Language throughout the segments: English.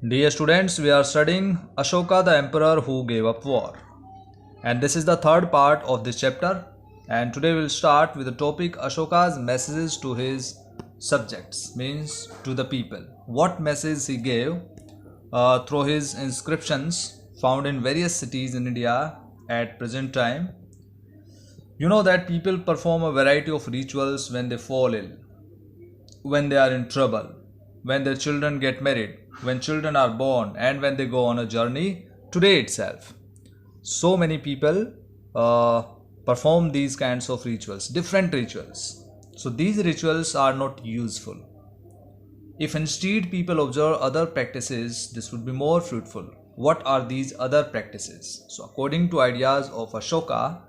Dear students, we are studying Ashoka the Emperor who gave up war. And this is the third part of this chapter. And today we'll start with the topic Ashoka's messages to his subjects, means to the people. What message he gave through his inscriptions found in various cities in India at present time. You know that people perform a variety of rituals when they fall ill, when they are in trouble, when their children get married, when children are born, and when they go on a journey today itself. So many people perform these kinds of rituals, different rituals. So these rituals are not useful. If instead people observe other practices, this would be more fruitful. What are these other practices? So according to ideas of Ashoka,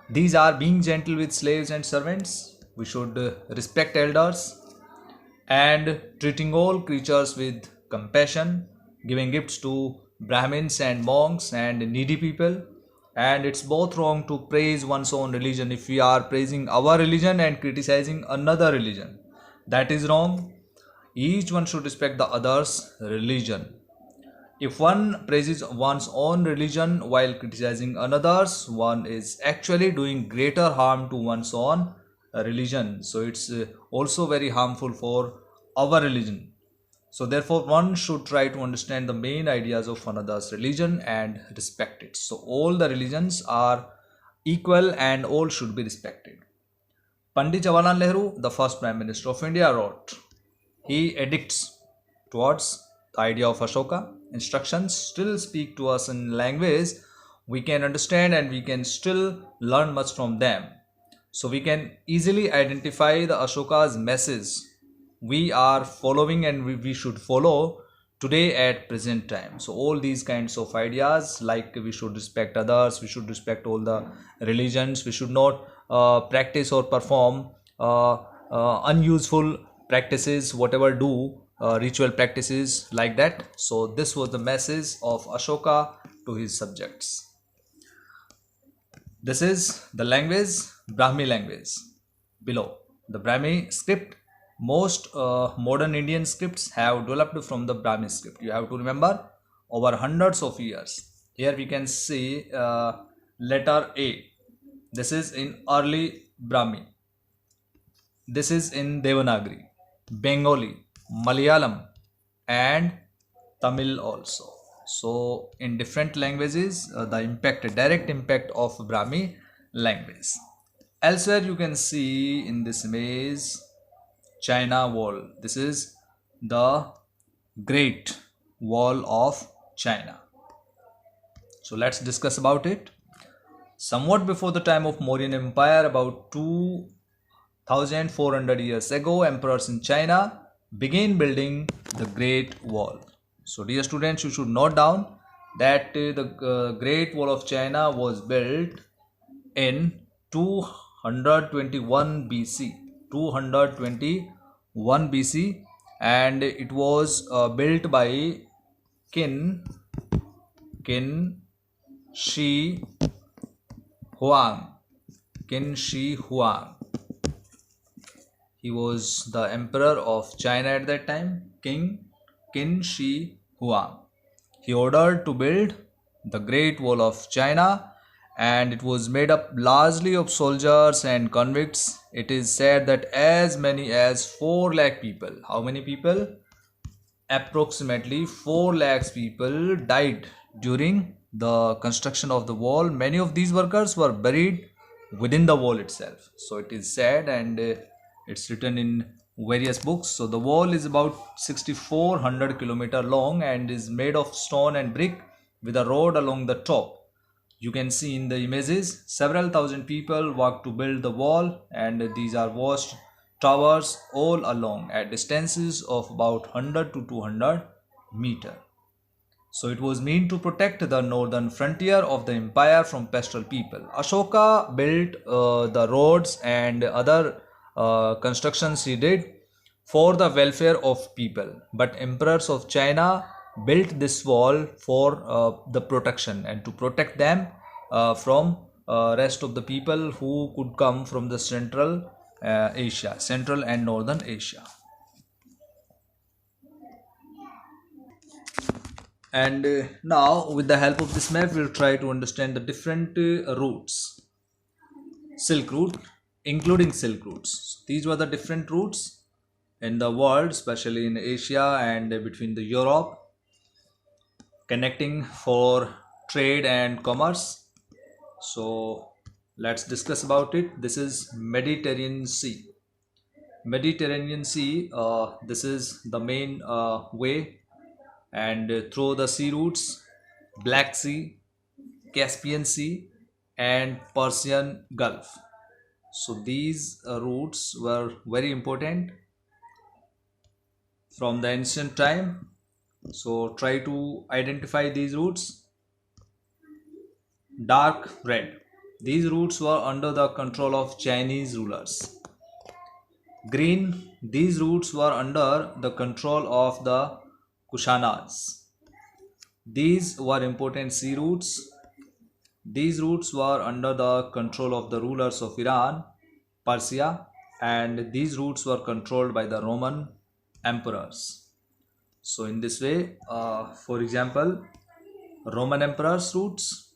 these are being gentle with slaves and servants. We should respect elders and treating all creatures with compassion, giving gifts to Brahmins and monks and needy people. And it's both wrong to praise one's own religion if we are praising our religion and criticizing another religion. That is wrong. Each one should respect the other's religion. If one praises one's own religion while criticizing another's, one is actually doing greater harm to one's own religion. So it's also very harmful for our religion. So therefore one should try to understand the main ideas of another's religion and respect it. So all the religions are equal and all should be respected. Pandit Jawaharlal Nehru, the first Prime Minister of India, wrote, he edicts towards the idea of Ashoka. Instructions still speak to us in language we can understand and we can still learn much from them. So we can easily identify the Ashoka's message we are following and we should follow today at present time. So all these kinds of ideas, like we should respect others, we should respect all the religions, we should not practice or perform unuseful practices, whatever do ritual practices like that. So this was the message of Ashoka to his subjects. This is the language, Brahmi language. Below the Brahmi script, most modern Indian scripts have developed from the Brahmi script. You have to remember, over hundreds of years. Here we can see letter A. This is in early Brahmi. This is in Devanagari, Bengali, Malayalam and Tamil also. So in different languages, the direct impact of Brahmi language. Elsewhere you can see in this image China Wall. This is the Great Wall of China. So let's discuss about it. Somewhat before the time of Mauryan Empire, about 2400 years ago, emperors in China began building the Great Wall. So dear students, you should note down that the Great Wall of China was built in 221 BC. 221 BC, and it was built by Qin Shi Huang. Qin Shi Huang. He was the emperor of China at that time, King Qin Shi Huang. He ordered to build the Great Wall of China, and it was made up largely of soldiers and convicts. It is said that as many as 4 lakh people, how many people? Approximately 4 lakhs people died during the construction of the wall. Many of these workers were buried within the wall itself. So it is said, and it's written in various books. So the wall is about 6400 kilometer long and is made of stone and brick with a road along the top. You can see in the images several thousand people worked to build the wall, and these are watch towers all along at distances of about 100 to 200 meter. So it was meant to protect the northern frontier of the empire from pastoral people. Ashoka built the roads and other constructions he did for the welfare of people, but emperors of China built this wall for the protection and to protect them from rest of the people who could come from the Central and Northern Asia. And now, with the help of this map, we'll try to understand the different routes. Silk route, including silk routes. These were the different routes in the world, especially in Asia and between the Europe, connecting for trade and commerce. So let's discuss about it. This is Mediterranean Sea. Mediterranean Sea, this is the main way, and through the sea routes, Black Sea, Caspian Sea, and Persian Gulf. So these routes were very important from the ancient time. So try to identify these routes. Dark red. These routes were under the control of Chinese rulers. Green. These routes were under the control of the Kushanas. These were important sea routes. These routes were under the control of the rulers of Iran, Persia, and these routes were controlled by the Roman emperors. So in this way, for example, Roman emperors' routes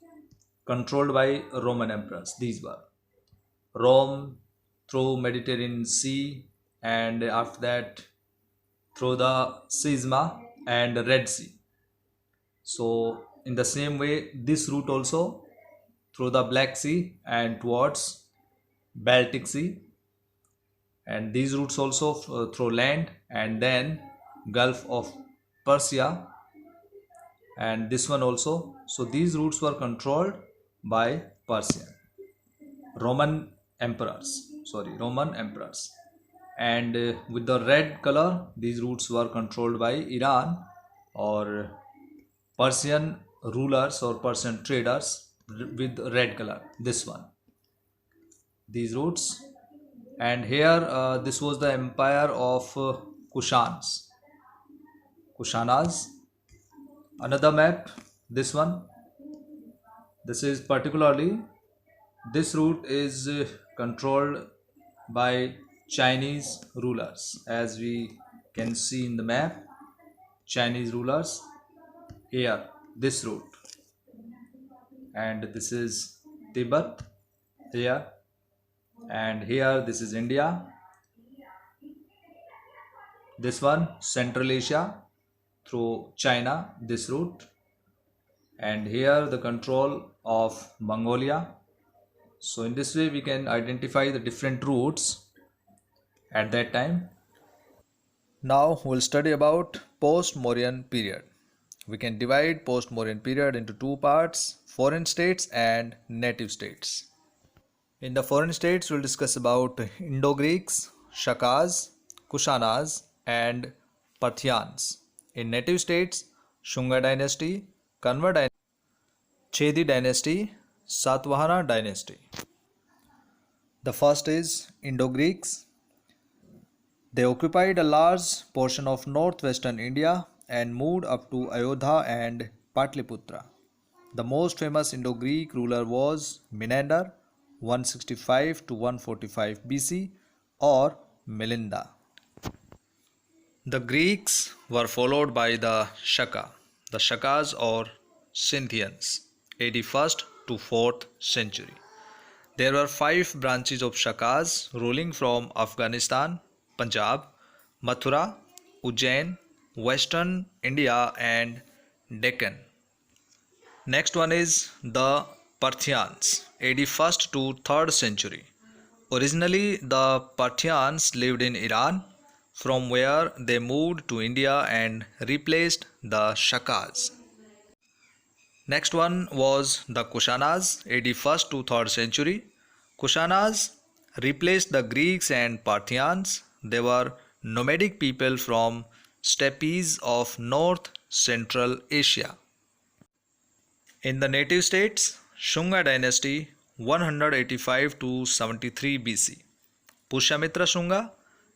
controlled by Roman emperors. These were Rome through Mediterranean Sea, and after that through the Sisma and Red Sea. So in the same way, this route also through the Black Sea and towards Baltic Sea, and these routes also through land, and then Gulf of Persia, and this one also. So these routes were controlled by Persian Roman emperors, and with the red color, these routes were controlled by Iran or Persian rulers or Persian traders with red color. This one, these routes, and here this was the empire of Kushanas. Another map, this one. This is particularly, this route is controlled by Chinese rulers, as we can see in the map. Chinese rulers here, this route, and this is Tibet here, and here this is India. This one, Central Asia through China, this route, and here the control of Mongolia. So in this way we can identify the different routes at that time. Now we'll study about post-Mauryan period. We can divide post-Mauryan period into two parts: foreign states and native states. In the foreign states, we'll discuss about Indo-Greeks, Shakas, Kushanas, and Parthians. In native states, Shunga dynasty, Kanva dynasty, Chedi dynasty, Satvahana dynasty. The first is Indo-Greeks. They occupied a large portion of northwestern India and moved up to Ayodhya and Patliputra. The most famous Indo-Greek ruler was Menander, 165 to 145 BC, or Melinda. The Greeks were followed by the Shakas or Scythians, AD 1st to 4th century. There were 5 branches of Shakas ruling from Afghanistan, Punjab, Mathura, Ujjain, Western India, and Deccan. Next one is the Parthians, AD 1st to 3rd century. Originally, the Parthians lived in Iran, from where they moved to India and replaced the Shakas. Next one was the Kushanas, AD 1st to 3rd century. Kushanas replaced the Greeks and Parthians. They were nomadic people from steppes of North Central Asia. In the native states, Shunga dynasty, 185 to 73 BC. Pushyamitra Shunga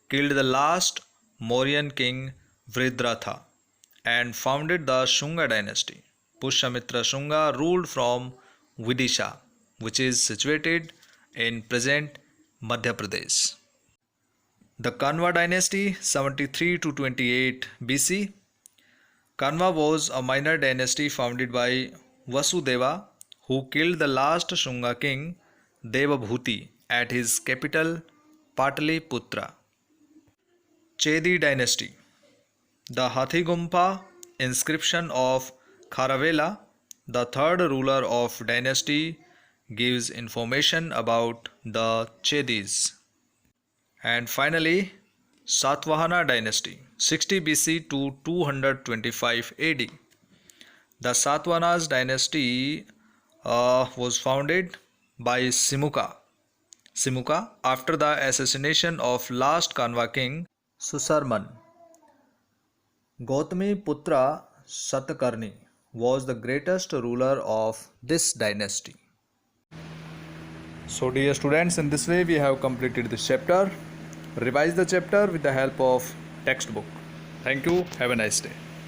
killed the last Mauryan king Vridratha and founded the Shunga dynasty. Pushyamitra Shunga ruled from Vidisha, which is situated in present Madhya Pradesh. The Kanva dynasty, 73 to 28 BC. Kanva was a minor dynasty founded by Vasudeva, who killed the last Shunga king Devabhuti at his capital Pataliputra. Chedi dynasty. The Hathigumpha inscription of Kharavela, the third ruler of dynasty, gives information about the Chedis. And finally, Satvahana dynasty, 60 BC to 225 AD. The Satavahanas dynasty was founded by Simuka after the assassination of last Kanva king Susarman. Gautami Putra Satakarni was the greatest ruler of this dynasty. So dear students, in this way we have completed this chapter. Revise the chapter with the help of textbook. Thank you. Have a nice day.